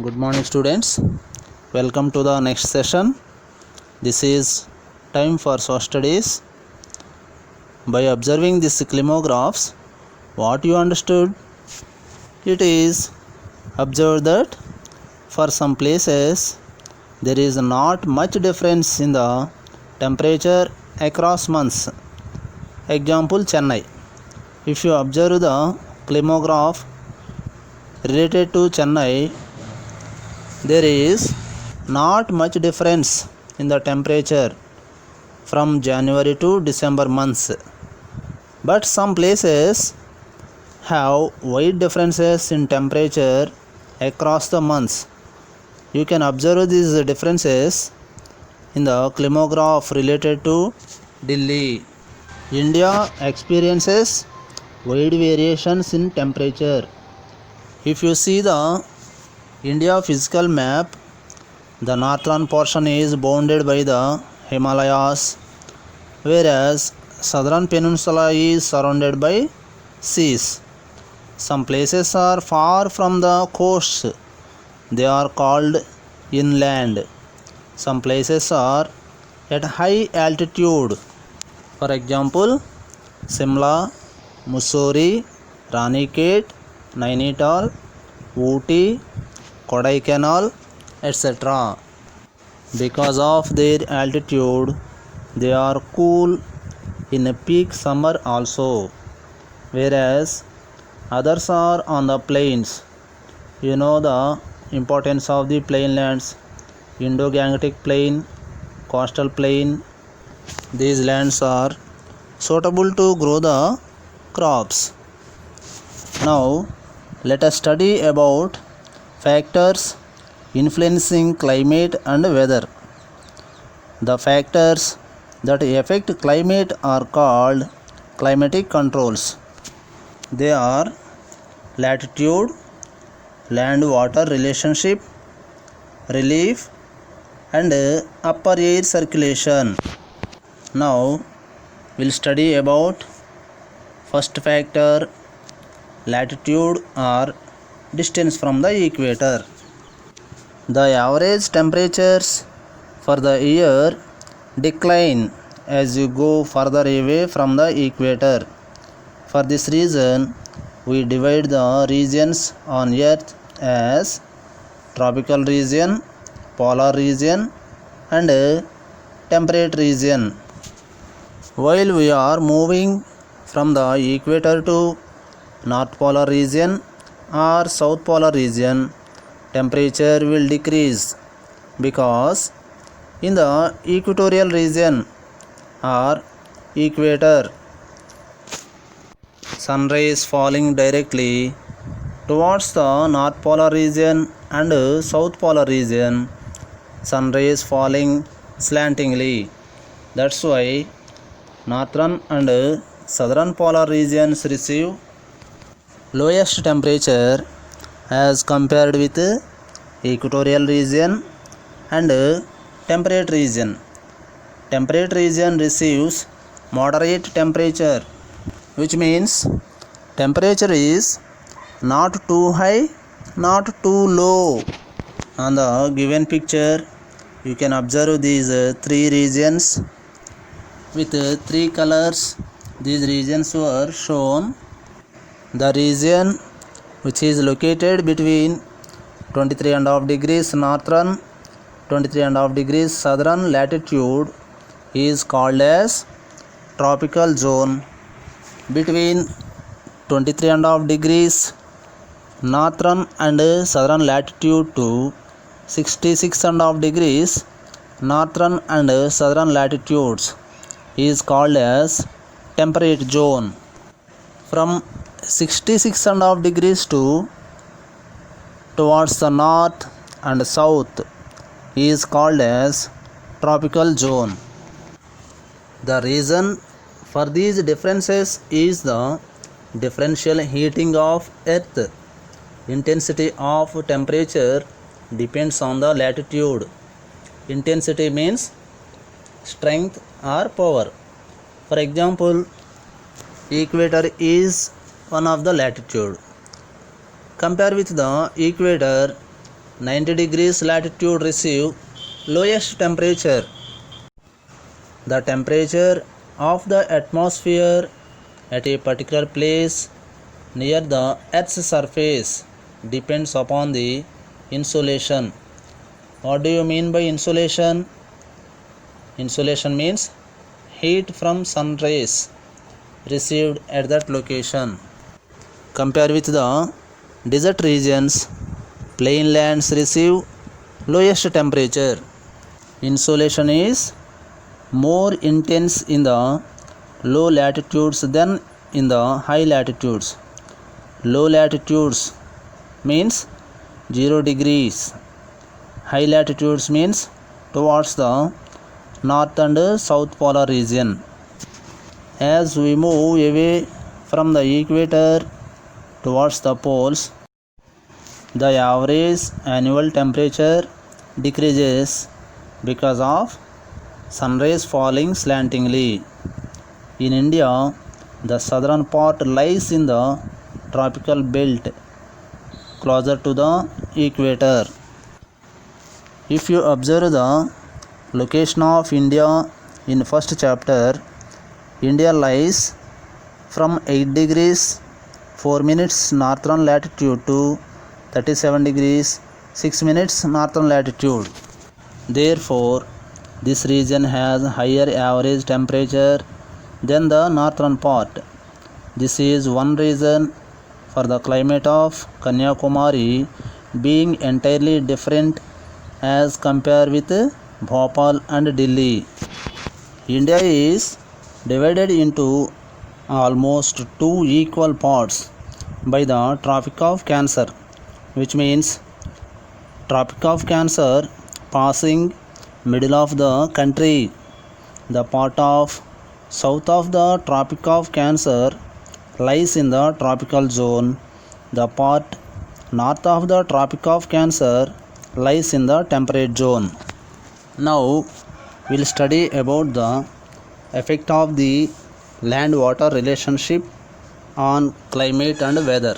Good morning, students. Welcome to the next session. This is time for social studies. By observing these climographs, what you understood? It is observed that for some places there is not much difference in the temperature across months. Example, Chennai. If you observe the climograph related to Chennai, there is not much difference in the temperature from January to December months, but some places have wide differences in temperature across the months. You can observe these differences in the climograph related to Delhi. India experiences wide variations in temperature. If you see the India physical map, the northern portion is bounded by the Himalayas, whereas southern peninsula is surrounded by seas. Some places are far from the coast, they are called inland. Some places are at high altitude. For example, Simla, Mussoorie, Ranikhet, Nainital, Ooty, Kodaikanal, etc. Because of their altitude, they are cool in peak summer also, whereas others are on the plains. You know the importance of the plainlands: Indo-Gangetic Plain, Coastal Plain. These lands are suitable to grow the crops. Now, let us study about factors influencing climate and weather. The factors that affect climate are called climatic controls. They are latitude, land-water relationship, relief, and upper air circulation. Now, we'll study about first factor, latitude or distance from the equator. The average temperatures for the year decline as you go further away from the equator. For this reason, we divide the regions on Earth as tropical region, polar region, and temperate region. While we are moving from the equator to North Polar region or South Polar region, temperature will decrease because in the equatorial region or equator, sun rays falling directly towards the North Polar region and South Polar region, sun rays falling slantingly. That's why northern and southern polar regions receive lowest temperature as compared with equatorial region and temperate region. Temperate region receives moderate temperature, which means temperature is not too high, not too low. On the given picture, you can observe these three regions with three colors. These regions were shown. The region which is located between 23.5 degrees northern, 23.5 degrees southern latitude is called as tropical zone. Between 23.5 degrees northern and southern latitude to 66.5 degrees northern and southern latitudes is called as temperate zone. From 66.5 degrees to towards the north and south is called as tropical zone. The reason for these differences is the differential heating of earth. Intensity of temperature depends on the latitude. Intensity means strength or power. For example, equator is one of the latitude. Compare with the equator, 90 degrees latitude receive lowest temperature. The temperature of the atmosphere at a particular place near the Earth's surface depends upon the insolation. What do you mean by insolation? Insolation means heat from sun rays received at that location. Compare with the desert regions, plain lands receive lowest temperature. Insolation is more intense in the low latitudes than in the high latitudes. Low latitudes means 0 degrees. High latitudes means towards the north and south polar region. As we move away from the equator towards the poles, the average annual temperature decreases because of sun rays falling slantingly. In India, the southern part lies in the tropical belt closer to the equator. If you observe the location of India in first chapter, India lies from 8 degrees 4 minutes northern latitude to 37 degrees 6 minutes northern latitude. Therefore, this region has higher average temperature than the northern part. This is one reason for the climate of Kanyakumari being entirely different as compared with Bhopal and Delhi. India is divided into almost two equal parts by the Tropic of Cancer, which means Tropic of Cancer passing middle of the country. The part of south of the Tropic of Cancer lies in the tropical zone. The part north of the Tropic of Cancer lies in the temperate zone. Now we'll study about the effect of the land-water relationship on climate and weather.